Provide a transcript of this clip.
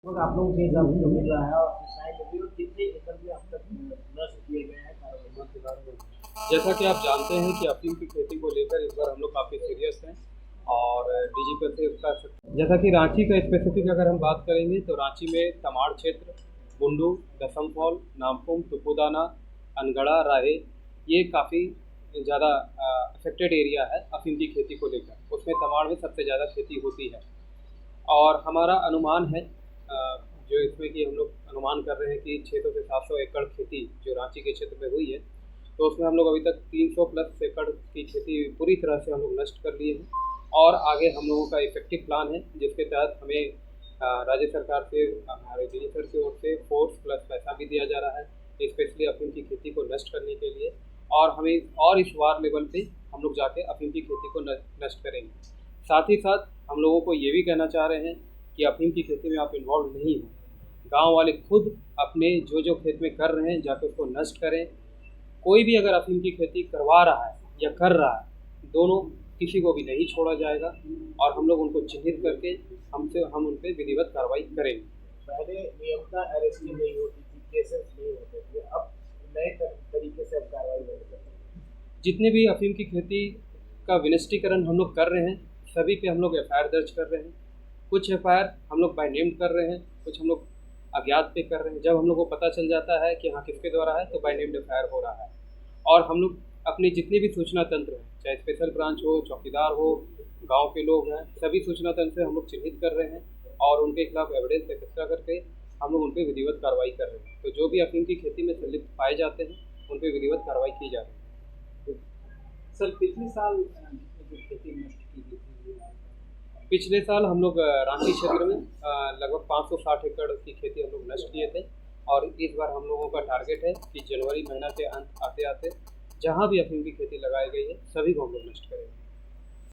और आप लोगों के हिसाब से जो मिल रहा है और सिंचाई लगी और कितने एकड़ में अब तक नष्ट किए गए हैं कार्रवाइयों के बारे में? जैसा कि आप जानते हैं कि अफीम की खेती को लेकर इस बार हम लोग काफ़ी सीरियस हैं और डीजी पर से उसका जैसा कि रांची का स्पेसिफिक अगर हम बात करेंगे तो रांची में तमाड़ क्षेत्र, बुंडू, दसम फॉल, नामकुम, तुपुदाना, अनगढ़ा, राहे ये काफ़ी ज़्यादा अफेक्टेड एरिया है अफीम की खेती को लेकर। उसमें तमाड़ में सबसे ज़्यादा खेती होती है और हमारा अनुमान है जो इसमें कि हम लोग अनुमान कर रहे हैं कि 600 से 700 एकड़ खेती जो रांची के क्षेत्र में हुई है, तो उसमें हम लोग अभी तक 300 प्लस एकड़ की खेती पूरी तरह से हम लोग नष्ट कर लिए हैं और आगे हम लोगों का इफेक्टिव प्लान है जिसके तहत हमें राज्य सरकार से हमारे डी सर की ओर से फोर्स प्लस पैसा भी दिया जा रहा है स्पेशली अफीम की खेती को नष्ट करने के लिए और हमें और इस वार लेवल पे हम लोग जाके अफीम की खेती को नष्ट करेंगे। साथ ही साथ हम लोगों को ये भी कहना चाह रहे हैं कि अफीम की खेती में आप इन्वॉल्व नहीं हो, गांव वाले खुद अपने जो जो खेत में कर रहे हैं जाकर उसको नष्ट करें। कोई भी अगर अफीम की खेती करवा रहा है या कर रहा है, दोनों किसी को भी नहीं छोड़ा जाएगा और हम लोग उनको चिन्हित करके हम उन पर विधिवत कार्रवाई करेंगे। पहले नियमता अरेस्टिंग नहीं होती थी, केसेस नहीं होते थे, अब नए तरीके से अब कार्रवाई नहीं करते हैं। जितने भी अफीम की खेती का विनिष्टीकरण हम लोग कर रहे हैं सभी पे हम लोग एफआईआर दर्ज कर रहे हैं। कुछ एफआईआर हम लोग बाय नेम कर रहे हैं, कुछ हम लोग अज्ञात पे कर रहे हैं। जब हम लोग को पता चल जाता है कि हाँ किसके द्वारा है तो बाय नेम्ड एफआईआर हो रहा है और हम लोग अपने जितने भी सूचना तंत्र हैं, चाहे स्पेशल ब्रांच हो, चौकीदार हो, गांव के लोग हैं, सभी सूचना तंत्र से हम लोग चिन्हित कर रहे हैं और उनके खिलाफ एविडेंस एकत्र करके हम लोग उन पर विधिवत कार्रवाई कर रहे हैं। तो जो भी अफीम की खेती में संलिप्त पाए जाते हैं उन पर विधिवत कार्रवाई की जा रही है। सर पिछले साल जो खेती नष्ट की गई थी, पिछले साल हम लोग रांची क्षेत्र में लगभग 560 एकड़ की खेती हम लोग नष्ट किए थे और इस बार हम लोगों का टारगेट है कि जनवरी महीना के अंत आते आते जहाँ भी अफीम की खेती लगाई गई है सभी को हम लोग नष्ट करेंगे।